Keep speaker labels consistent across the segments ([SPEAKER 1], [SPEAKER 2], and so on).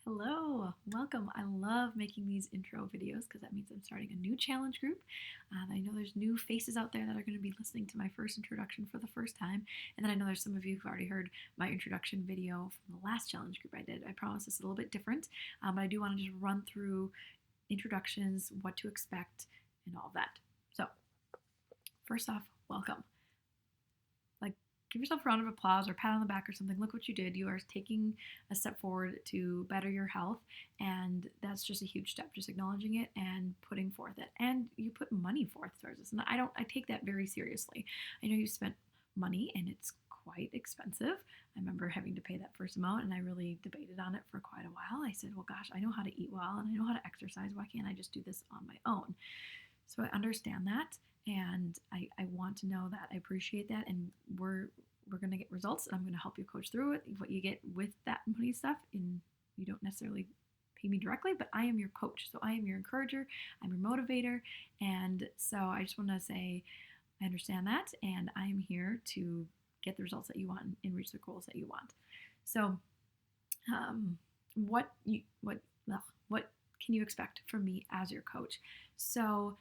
[SPEAKER 1] Hello, welcome. I love making these intro videos because that means I'm starting a new challenge group. I know there's new faces out there that are going to be listening to my first introduction for the first time. And then I know there's some of you who've already heard my introduction video from the last challenge group I did. I promise it's a little bit different, but I do want to just run through introductions, what to expect, and all of that. So, first off, welcome. Like, give yourself a round of applause or pat on the back or something. Look what you did. You are taking a step forward to better your health, and that's just a huge step. Just acknowledging it and putting forth it. And you put money forth towards this. And I take that very seriously. I know you spent money and it's quite expensive. I remember having to pay that first amount and I really debated on it for quite a while. I said, well, gosh, I know how to eat well and I know how to exercise. Why can't I just do this on my own? So I understand that, and I want to know that. I appreciate that, and we're gonna get results, and I'm gonna help you coach through it. What you get with that money stuff, and you don't necessarily pay me directly, but I am your coach, so I am your encourager, I'm your motivator, and so I just want to say I understand that, and I am here to get the results that you want and reach the goals that you want. So, what can you expect from me as your coach? So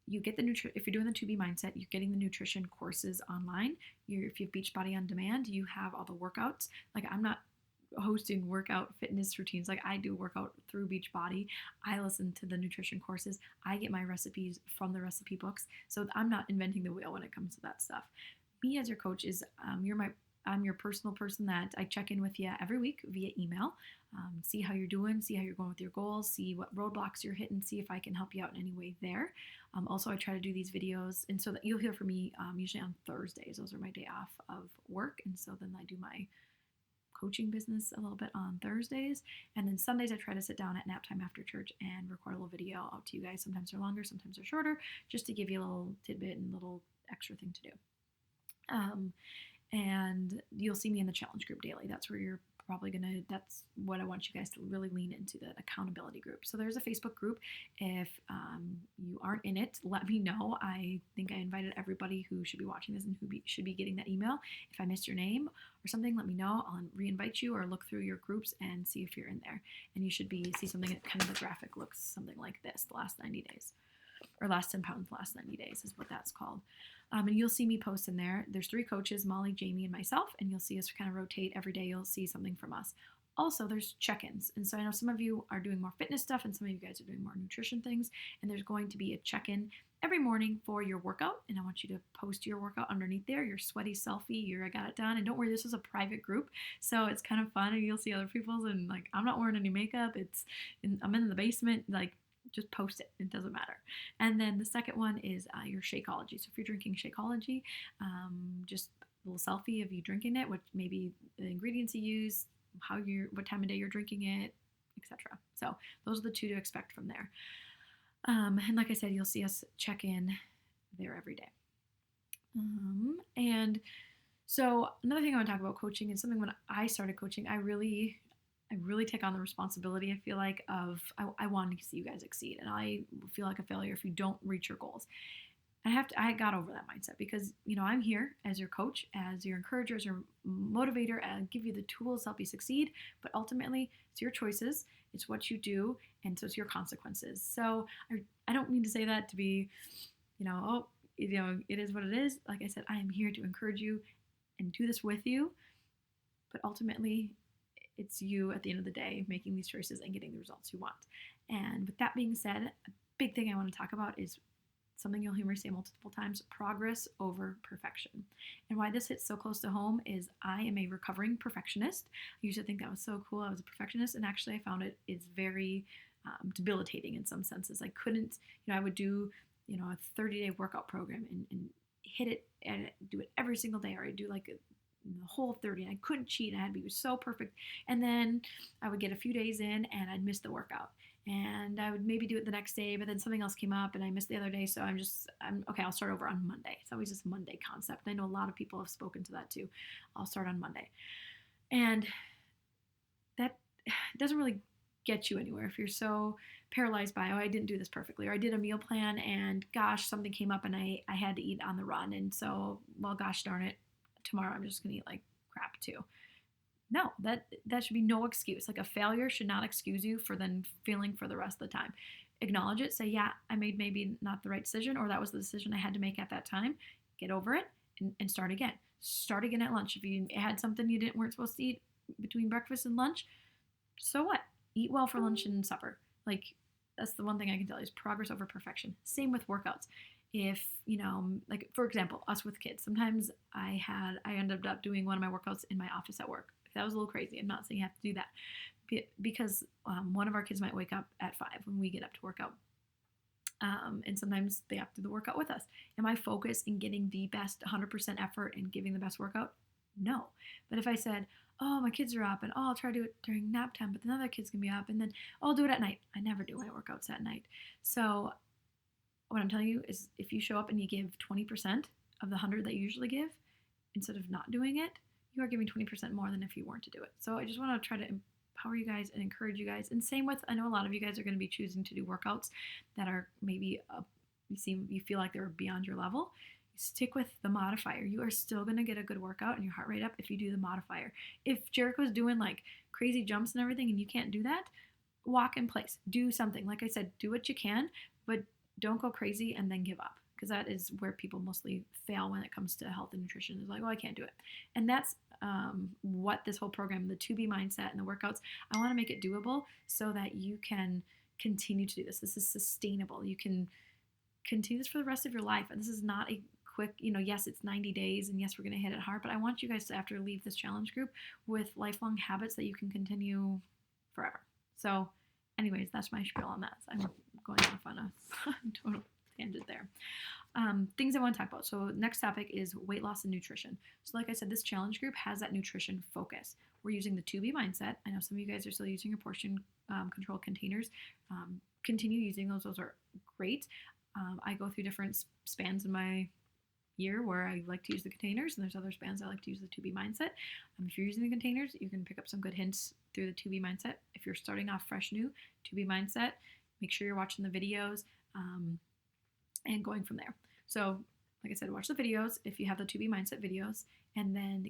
[SPEAKER 1] you get if you're doing the 2B mindset, you're getting the nutrition courses online. If you have Beachbody on demand, you have all the workouts. Like, I'm not hosting workout fitness routines. Like, I do workout through Beachbody. I listen to the nutrition courses. I get my recipes from the recipe books. So I'm not inventing the wheel when it comes to that stuff. Me as your coach is I'm your personal person that I check in with you every week via email. See how you're doing, see how you're going with your goals, see what roadblocks you're hitting, see if I can help you out in any way there. Also, I try to do these videos, and so that you'll hear from me usually on Thursdays. Those are my day off of work, and so then I do my coaching business a little bit on Thursdays, and then Sundays I try to sit down at nap time after church and record a little video out to you guys. Sometimes they're longer, sometimes they're shorter, just to give you a little tidbit and a little extra thing to do. And you'll see me in the challenge group daily. That's where you're that's what I want you guys to really lean into, the accountability group. So there's a Facebook group. If you aren't in it, let me know. I think I invited everybody who should be watching this and who should be getting that email. If I missed your name or something, let me know. I'll re-invite you or look through your groups and see if you're in there. And you should see something, kind of the graphic looks something like this, the last 90 days. Or last 10 pounds, last 90 days is what that's called. And you'll see me post in there. There's 3 coaches, Molly, Jamie, and myself, and you'll see us kind of rotate every day. You'll see something from us. Also, there's check-ins. And so I know some of you are doing more fitness stuff and some of you guys are doing more nutrition things. And there's going to be a check-in every morning for your workout. And I want you to post your workout underneath there, your sweaty selfie, I got it done. And don't worry, this is a private group. So it's kind of fun and you'll see other people's, and like, I'm not wearing any makeup. I'm in the basement, like, just post it. It doesn't matter. And then the second one is your Shakeology. So if you're drinking Shakeology, just a little selfie of you drinking it, what maybe the ingredients you use, what time of day you're drinking it, etc. So those are the 2 to expect from there. And like I said, you'll see us check in there every day. And so another thing I want to talk about coaching is something when I started coaching, I really take on the responsibility, I feel like, of I want to see you guys exceed, and I feel like a failure if you don't reach your goals. I got over that mindset because, I'm here as your coach, as your encourager, as your motivator, and give you the tools to help you succeed. But ultimately, it's your choices, it's what you do, and so it's your consequences. So I don't mean to say that to be, it is what it is. Like I said, I am here to encourage you and do this with you. But ultimately, it's you at the end of the day making these choices and getting the results you want. And with that being said, a big thing I want to talk about is something you'll hear me say multiple times: progress over perfection. And why this hits so close to home is I am a recovering perfectionist. I used to think that was so cool, I was a perfectionist, and actually I found it is very debilitating in some senses. I couldn't, I would do, a 30-day workout program and hit it and do it every single day, or I'd do like the whole 30, and I couldn't cheat. I had to be so perfect. And then I would get a few days in and I'd miss the workout, and I would maybe do it the next day, but then something else came up and I missed the other day. So I'm okay, I'll start over on Monday. It's always this Monday concept. I know a lot of people have spoken to that too. I'll start on Monday. And that doesn't really get you anywhere if you're so paralyzed by, I didn't do this perfectly, or I did a meal plan and gosh, something came up and I had to eat on the run. And so, well, gosh darn it, tomorrow I'm just going to eat like crap too. No, that should be no excuse. Like a failure should not excuse you for then feeling for the rest of the time. Acknowledge it. Say, yeah, I made maybe not the right decision, or that was the decision I had to make at that time. Get over it and start again. Start again at lunch. If you had something you didn't weren't supposed to eat between breakfast and lunch, so what? Eat well for lunch and supper. Like that's the one thing I can tell you is progress over perfection. Same with workouts. If like for example, us with kids, sometimes I ended up doing one of my workouts in my office at work. That was a little crazy. I'm not saying you have to do that because one of our kids might wake up at 5 when we get up to work out. And sometimes they have to do the workout with us. Am I focused in getting the best 100% effort and giving the best workout? No. But if I said, oh, my kids are up and oh, I'll try to do it during nap time, but then other kids can be up and then I'll do it at night. I never do my workouts at night. So what I'm telling you is if you show up and you give 20% of the 100 that you usually give, instead of not doing it, you are giving 20% more than if you weren't to do it. So I just want to try to empower you guys and encourage you guys. And same with, I know a lot of you guys are going to be choosing to do workouts that are maybe you feel like they're beyond your level. Stick with the modifier. You are still going to get a good workout and your heart rate up if you do the modifier. If Jericho's doing like crazy jumps and everything and you can't do that, walk in place. Do something. Like I said, do what you can, but don't go crazy and then give up, because that is where people mostly fail when it comes to health and nutrition. Is like, oh, I can't do it. And that's what this whole program, the 2B mindset and the workouts, I want to make it doable so that you can continue to do this. This is sustainable. You can continue this for the rest of your life. And this is not a quick, yes, it's 90 days and yes, we're going to hit it hard, but I want you guys to, after leave this challenge group with lifelong habits that you can continue forever. So anyways, that's my spiel on that. I'm going off on a total tangent there. Things I want to talk about. So next topic is weight loss and nutrition. So like I said, this challenge group has that nutrition focus. We're using the 2B mindset. I know some of you guys are still using your portion control containers. Continue using those. Those are great. I go through different spans in my year where I like to use the containers, and there's other spans I like to use the 2B mindset. If you're using the containers, you can pick up some good hints through the 2B mindset. If you're starting off fresh new, 2B mindset, make sure you're watching the videos and going from there. So like I said, watch the videos if you have the 2B mindset videos, and then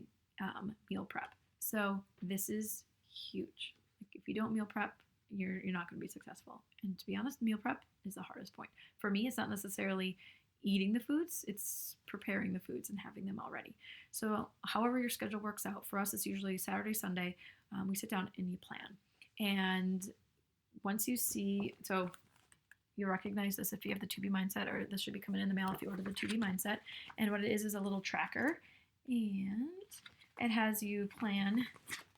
[SPEAKER 1] meal prep. So this is huge. Like if you don't meal prep, you're not going to be successful. And to be honest, meal prep is the hardest point. For me, it's not necessarily eating the foods, it's preparing the foods and having them all ready. So however your schedule works out, for us it's usually Saturday, Sunday, we sit down and you plan. And once you see, so you recognize this if you have the 2B mindset, or this should be coming in the mail if you order the 2B mindset. And what it is a little tracker, and it has you plan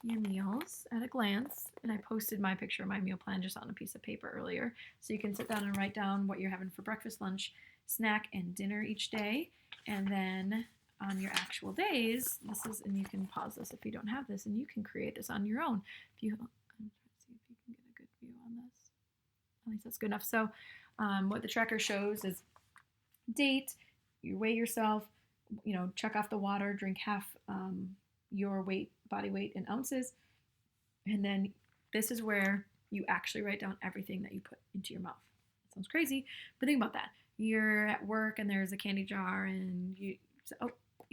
[SPEAKER 1] your meals at a glance. And I posted my picture of my meal plan just on a piece of paper earlier, so you can sit down and write down what you're having for breakfast, lunch, snack, and dinner each day. And then on your actual days, this is, and you can pause this if you don't have this, and you can create this on your own. If you, I'm trying to see if you can get a good view on this. At least that's good enough. So what the tracker shows is date, you weigh yourself, check off the water, drink half your body weight in ounces. And then this is where you actually write down everything that you put into your mouth. It sounds crazy, but think about that. You're at work and there's a candy jar and you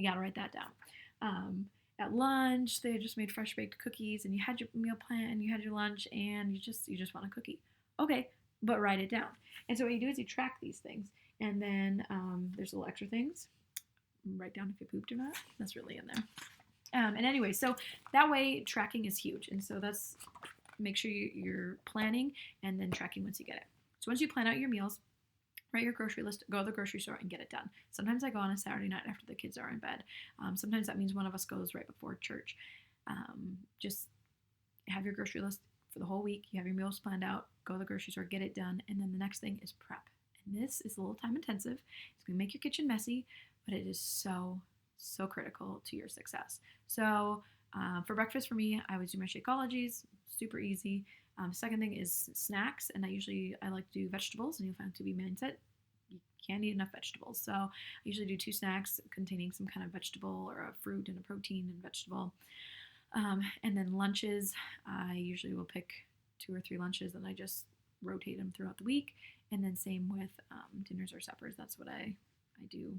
[SPEAKER 1] gotta write that down. At lunch, they just made fresh baked cookies and you had your meal plan, you had your lunch, and you just want a cookie. Okay, but write it down. And so what you do is you track these things, and then there's little extra things. Write down if you pooped or not. That's really in there. And anyway, so that way tracking is huge. And so that's, make sure you're planning and then tracking once you get it. So once you plan out your meals, write your grocery list, go to the grocery store and get it done. Sometimes I go on a Saturday night after the kids are in bed. Sometimes that means one of us goes right before church. Just have your grocery list for the whole week. You have your meals planned out, go to the grocery store, get it done. And then the next thing is prep. And this is a little time intensive. It's going to make your kitchen messy, but it is so critical to your success. So for breakfast for me, I always do my Shakeologies, super easy. Second thing is snacks, and I like to do vegetables, and you'll find 2B mindset, you can't eat enough vegetables. So I usually do 2 snacks containing some kind of vegetable or a fruit and a protein and vegetable. And then lunches, I usually will pick 2 or 3 lunches and I just rotate them throughout the week. And then same with dinners or suppers. That's what I do.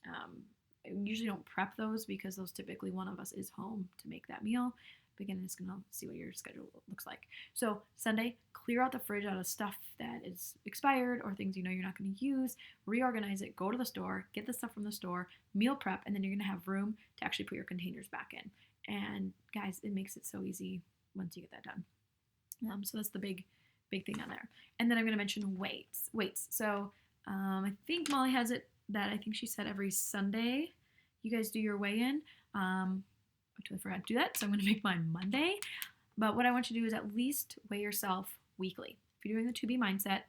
[SPEAKER 1] I usually don't prep those because those typically one of us is home to make that meal. But again, it's going to see what your schedule looks like. So Sunday, clear out the fridge out of stuff that is expired or things you're not going to use. Reorganize it, go to the store, get the stuff from the store, meal prep, and then you're going to have room to actually put your containers back in. And guys, it makes it so easy once you get that done. So that's the big thing on there. And then I'm going to mention weights. So I think Molly has it that I think she said every Sunday you guys do your weigh-in. I totally forgot to do that, so I'm going to make mine Monday. But what I want you to do is at least weigh yourself weekly. If you're doing the 2B mindset,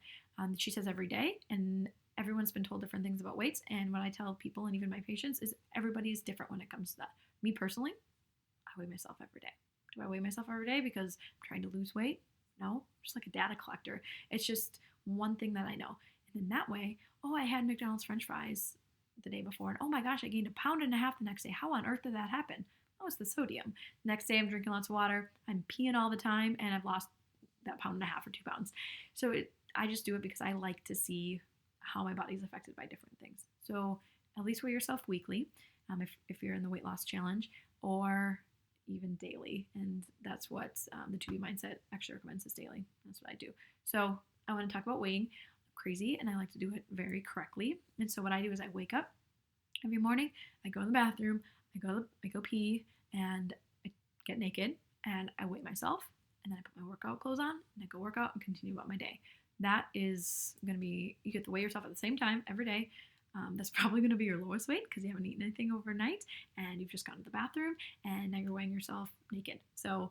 [SPEAKER 1] she says every day, and everyone's been told different things about weights. And what I tell people and even my patients is everybody is different when it comes to that. Me personally, I weigh myself every day. Do I weigh myself every day because I'm trying to lose weight? No, just like a data collector. It's just one thing that I know. And in that way, I had McDonald's French fries the day before, and oh my gosh, I gained 1.5 pounds the next day. How on earth did that happen? Oh, it's the sodium. Next day, I'm drinking lots of water. I'm peeing all the time, and I've lost that 1.5 pounds or 2 pounds. So I just do it because I like to see how my body's affected by different things. So at least weigh yourself weekly, if you're in the weight loss challenge, or even daily. And that's what the 2B Mindset actually recommends is daily. That's what I do. So I want to talk about weighing. I'm crazy, and I like to do it very correctly. And so what I do is I wake up every morning, I go in the bathroom, I go pee, and I get naked, and I weigh myself, and then I put my workout clothes on, and I go work out and continue about my day. That is going to be, you get to weigh yourself at the same time every day. That's probably going to be your lowest weight because you haven't eaten anything overnight and you've just gone to the bathroom and now you're weighing yourself naked. So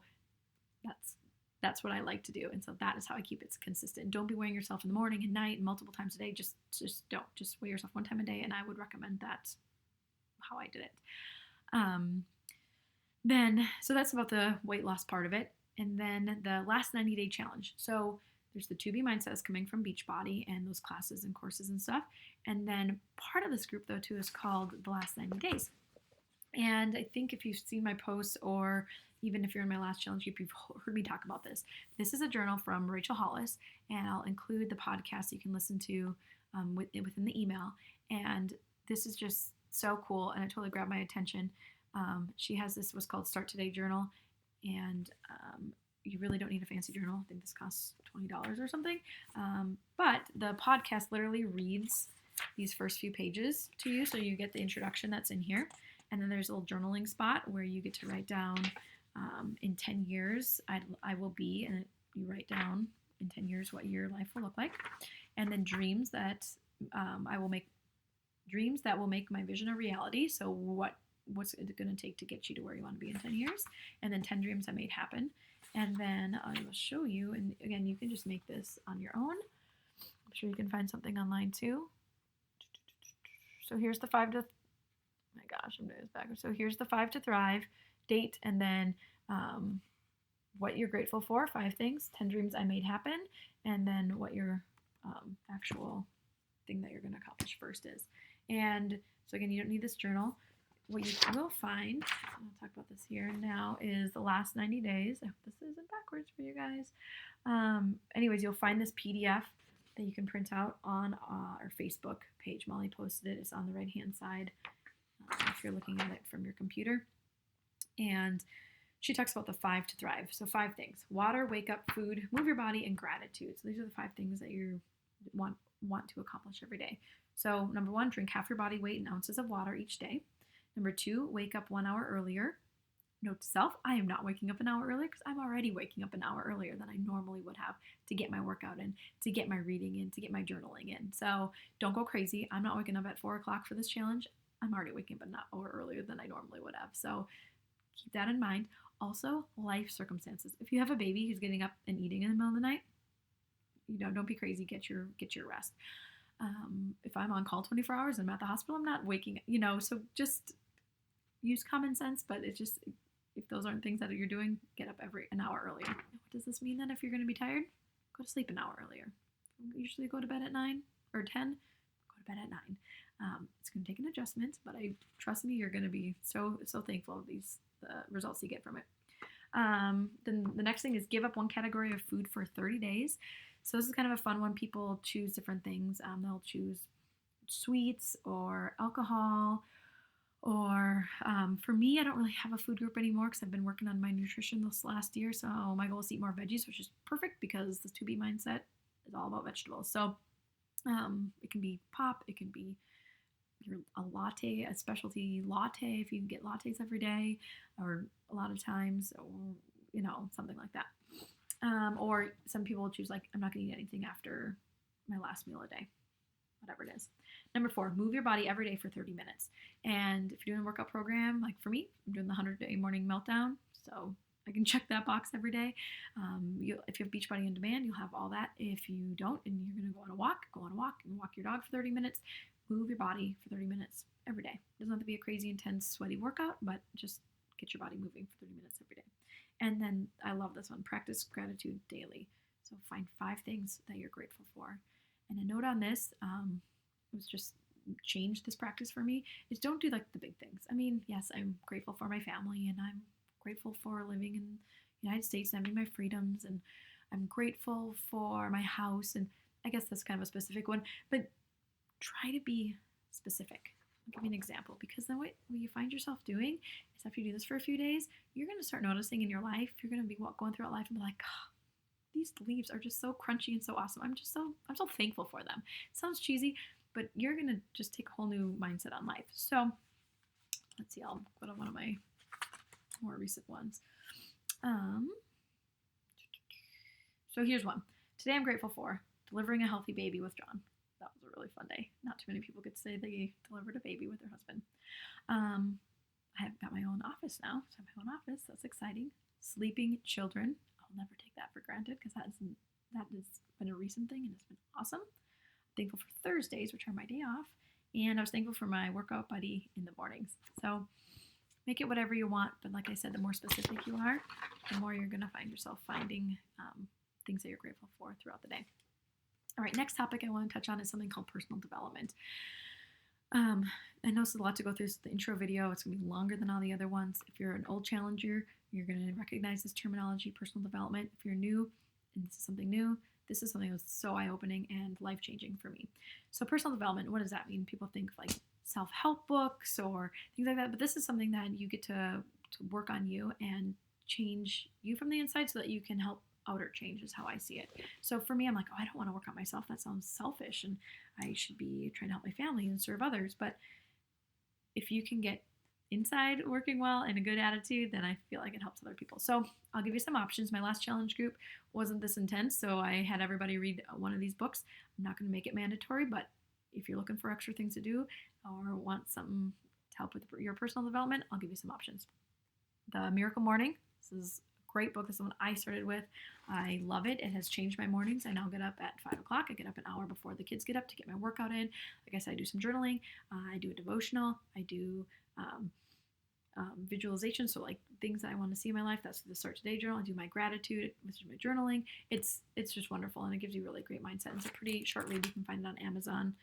[SPEAKER 1] that's what I like to do. And so that is how I keep it consistent. Don't be weighing yourself in the morning and night and multiple times a day. Just don't. Just weigh yourself one time a day, and I would recommend that how I did it. So that's about the weight loss part of it. And then the last 90-day challenge. So there's the 2B Mindset is coming from Beachbody and those classes and courses and stuff. And then part of this group, though, too, is called The Last 90 Days. And I think if you've seen my posts or even if you're in my last challenge group, you've heard me talk about this. This is a journal from Rachel Hollis, and I'll include the podcast you can listen to within the email. And this is just so cool, and it totally grabbed my attention. She has this what's called Start Today journal, and you really don't need a fancy journal. I think this costs $20 or something. But the podcast literally reads these first few pages to you, so you get the introduction that's in here. And then there's a little journaling spot where you get to write down in 10 years I will be, and you write down in 10 years what your life will look like. And then dreams that I will make, dreams that will make my vision a reality. So what's it going to take to get you to where you want to be in 10 years? And then 10 dreams I made happen. And then I will show you, and again, you can just make this on your own. I'm sure you can find something online too. So here's the 5 to, my gosh, I'm doing this backwards. So here's the 5 to Thrive date, and then what you're grateful for, 5 things, 10 dreams I made happen, and then what your actual thing that you're going to accomplish first is. And so again, you don't need this journal. What you will find, I'll talk about this here now, is the last 90 days. I hope this isn't backwards for you guys. Anyways, you'll find this PDF that you can print out on our Facebook page. Molly posted it. It's on the right-hand side if you're looking at it from your computer. And she talks about the 5 to Thrive. So 5 things: water, wake up, food, move your body, and gratitude. So these are the 5 things that you want to accomplish every day. So number 1, drink half your body weight in ounces of water each day. Number 2, wake up 1 hour earlier. Note to self, I am not waking up an hour earlier because I'm already waking up an hour earlier than I normally would have to get my workout in, to get my reading in, to get my journaling in. So don't go crazy. I'm not waking up at 4 o'clock for this challenge. I'm already waking up an hour earlier than I normally would have. So keep that in mind. Also, life circumstances. If you have a baby who's getting up and eating in the middle of the night, don't be crazy. Get your rest. If I'm on call 24 hours and I'm at the hospital, I'm not waking, so just use common sense, but it's just, if those aren't things that you're doing, get up an hour earlier. What does this mean then? If you're going to be tired, go to sleep an hour earlier. Usually go to bed at 9 or 10, go to bed at 9. It's going to take an adjustment, but trust me, you're going to be so thankful of the results you get from it. Then the next thing is give up one category of food for 30 days. So this is kind of a fun one. People choose different things. They'll choose sweets or alcohol Or for me, I don't really have a food group anymore because I've been working on my nutrition this last year. So my goal is to eat more veggies, which is perfect because this 2B mindset is all about vegetables. So it can be pop, it can be a latte, a specialty latte if you can get lattes every day, or a lot of times, or something like that. Or some people choose like I'm not going to eat anything after my last meal a day, whatever it is. Number 4, move your body every day for 30 minutes. And if you're doing a workout program, like for me, I'm doing the 100-day morning meltdown, so I can check that box every day. If you have Beachbody On Demand, you'll have all that. If you don't, and you're going to go on a walk and walk your dog for 30 minutes. Move your body for 30 minutes every day. It doesn't have to be a crazy, intense, sweaty workout, but just get your body moving for 30 minutes every day. And then I love this one, practice gratitude daily. So find 5 things that you're grateful for. And a note on this, it was just changed this practice for me, is don't do like the big things. I mean, yes, I'm grateful for my family and I'm grateful for living in the United States and having my freedoms, and I'm grateful for my house, and I guess that's kind of a specific one, but try to be specific. I'll give you an example, because then what you find yourself doing is after you do this for a few days, you're going to start noticing in your life, you're going to be going throughout life and be like, oh, these leaves are just so crunchy and so awesome. I'm so thankful for them. It sounds cheesy, but you're going to just take a whole new mindset on life. So let's see, I'll go to one of my more recent ones. So here's one. Today I'm grateful for delivering a healthy baby with John. That was a really fun day. Not too many people get to say they delivered a baby with their husband. I've got my own office now, so I have my own office. That's exciting. Sleeping children. I'll never take that for granted because that has been a recent thing and it's been awesome. Thankful for Thursdays, which are my day off, and I was thankful for my workout buddy in the mornings. So make it whatever you want, but like I said, the more specific you are, the more you're going to find yourself finding things that you're grateful for throughout the day. All right, next topic I want to touch on is something called personal development. I know it's a lot to go through the intro video. It's going to be longer than all the other ones. If you're an old challenger, you're going to recognize this terminology, personal development. If you're new, and this is something new, this is something that was so eye-opening and life-changing for me. So personal development, what does that mean? People think of like self-help books or things like that, but this is something that you get to work on you and change you from the inside so that you can help outer change is how I see it. So for me, I'm like, oh, I don't want to work on myself. That sounds selfish and I should be trying to help my family and serve others. But if you can get inside working well and a good attitude, then I feel like it helps other people. So I'll give you some options. My last challenge group wasn't this intense, so I had everybody read one of these books. I'm not going to make it mandatory, but if you're looking for extra things to do or want something to help with your personal development, I'll give you some options. The Miracle Morning. This is a great book. This is one I started with. I love it. It has changed my mornings. I now get up at 5 o'clock. I get up an hour before the kids get up to get my workout in. Like I said, I do some journaling. I do a devotional. I do visualization, so like things that I want to see in my life. That's the Start Today journal. I do my gratitude, which is my journaling. It's just wonderful, and it gives you really great mindset. It's a pretty short read. You can find it on Amazon.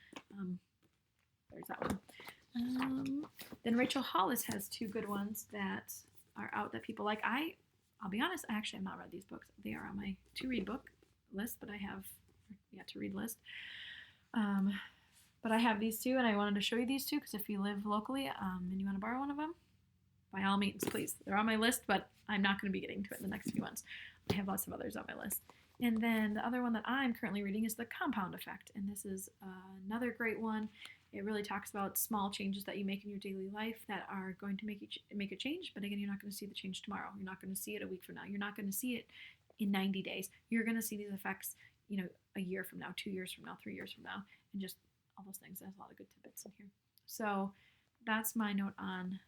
[SPEAKER 1] There's that one. Then Rachel Hollis has 2 good ones that are out that people like. I'll be honest, I actually have not read these books. They are on my to-read book list, but I have to-read list. But I have these 2, and I wanted to show you these 2 because if you live locally and you want to borrow one of them, by all means, please. They're on my list, but I'm not going to be getting to it in the next few months. I have lots of others on my list. And then the other one that I'm currently reading is The Compound Effect, and this is another great one. It really talks about small changes that you make in your daily life that are going to make a change, but again, you're not going to see the change tomorrow. You're not going to see it a week from now. You're not going to see it in 90 days. You're going to see these effects, a year from now, 2 years from now, 3 years from now, and just all those things. There's a lot of good tidbits in here. So that's my note on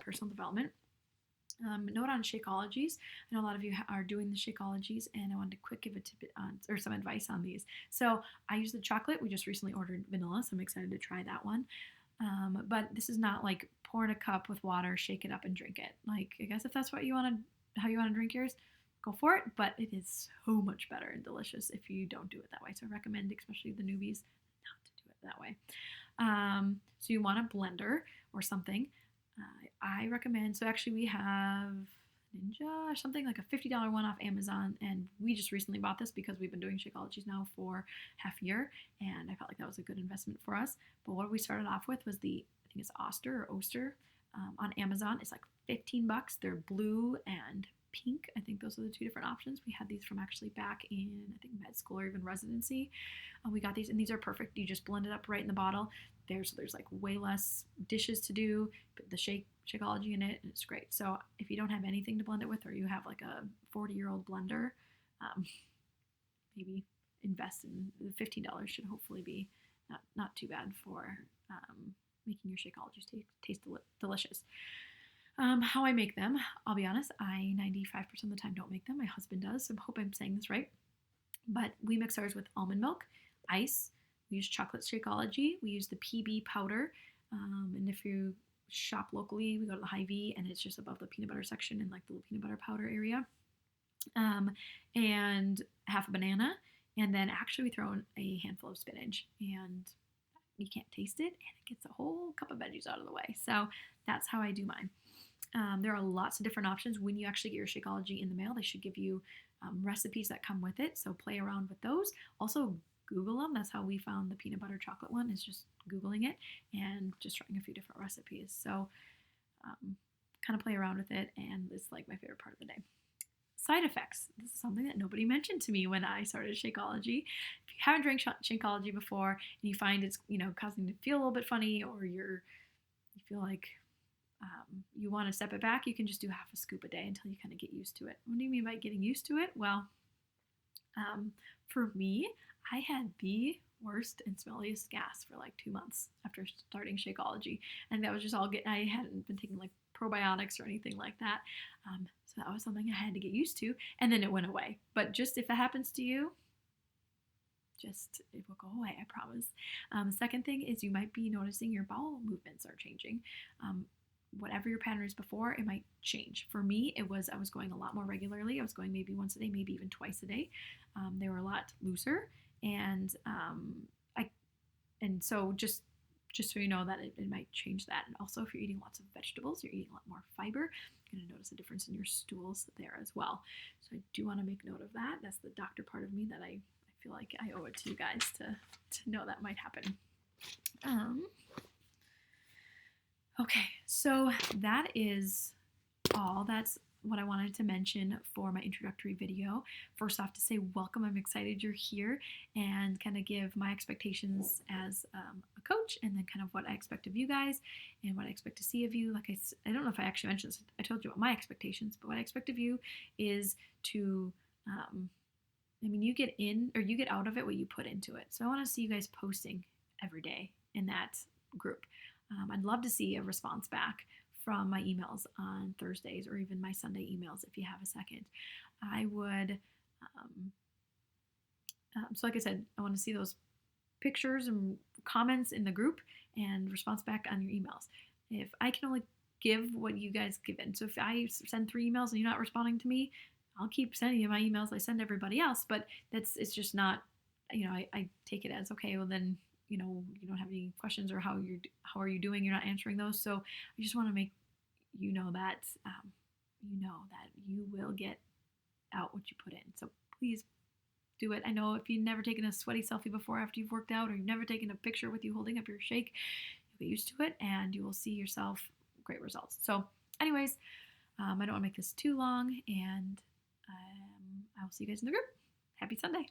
[SPEAKER 1] personal development. Note on Shakeologies. I know a lot of you are doing the Shakeologies, and I wanted to quick give a tidbit on, or some advice on these. So I use the chocolate. We just recently ordered vanilla, so I'm excited to try that one. But this is not like pour in a cup with water, shake it up, and drink it. Like, I guess if that's what how you want to drink yours, go for it. But it is so much better and delicious if you don't do it that way. So I recommend, especially the newbies, not to do it that way. So you want a blender or something. I recommend, so actually we have Ninja or something, like a $50 one off Amazon, and we just recently bought this because we've been doing Shakeologies now for half a year, and I felt like that was a good investment for us. But what we started off with was I think it's Oster or Oster on Amazon. It's like 15 bucks. They're blue and pink. I think those are the two different options. We had these from actually back in, I think, med school or even residency. We got these, and these are perfect. You just blend it up right in the bottle. There's like way less dishes to do, but the Shakeology in it, and it's great. So if you don't have anything to blend it with, or you have like a 40-year-old blender, maybe invest in the $15 should hopefully be not too bad for making your Shakeologies taste delicious. How I make them, I'll be honest, I 95% of the time don't make them. My husband does, so I hope I'm saying this right. But we mix ours with almond milk, ice. We use chocolate Shakeology. We use the PB powder. And if you shop locally, we go to the Hy-Vee, and it's just above the peanut butter section in like the little peanut butter powder area. And half a banana. And then actually we throw in a handful of spinach, and you can't taste it, and it gets a whole cup of veggies out of the way. So that's how I do mine. There are lots of different options. When you actually get your Shakeology in the mail, they should give you recipes that come with it. So play around with those. Also, Google them. That's how we found the peanut butter chocolate one, is just Googling it and just trying a few different recipes. So kind of play around with it, and it's like my favorite part of the day. Side effects. This is something that nobody mentioned to me when I started Shakeology. If you haven't drank Shakeology before and you find it's causing you to feel a little bit funny, or you feel like you want to step it back, you can just do half a scoop a day until you kind of get used to it. What do you mean by getting used to it? Well, for me, I had the worst and smelliest gas for like 2 months after starting Shakeology, and that was just all I hadn't been taking like probiotics or anything like that, so that was something I had to get used to, and then it went away. But just if that happens to you, it will go away, I promise. Second thing is you might be noticing your bowel movements are changing. Whatever your pattern is before, it might change. For me, I was going a lot more regularly. I was going maybe once a day, maybe even twice a day. They were a lot looser, and so just so you know that it might change that. And also, if you're eating lots of vegetables, you're eating a lot more fiber, you're going to notice a difference in your stools there as well. So I do want to make note of that. That's the doctor part of me that I feel like I owe it to you guys to know that might happen. Okay, so that is all. That's what I wanted to mention for my introductory video. First off, to say welcome. I'm excited you're here, and kind of give my expectations as a coach, and then kind of what I expect of you guys and what I expect to see of you. Like I don't know if I actually mentioned this. I told you about my expectations, but what I expect of you is to you get in, or you get out of it what you put into it. So I want to see you guys posting every day in that group. I'd love to see a response back from my emails on Thursdays, or even my Sunday emails if you have a second. I would, so like I said, I want to see those pictures and comments in the group and response back on your emails. If I can only give what you guys give in, so if I send 3 emails and you're not responding to me, I'll keep sending you my emails I send everybody else, but it's just not, I take it as, okay, well then, you don't have any questions, or how are you doing? You're not answering those. So I just want to make you know that you will get out what you put in. So please do it. I know if you've never taken a sweaty selfie before after you've worked out, or you've never taken a picture with you holding up your shake, you'll get used to it, and you will see yourself great results. So anyways, I don't want to make this too long, and I will see you guys in the group. Happy Sunday.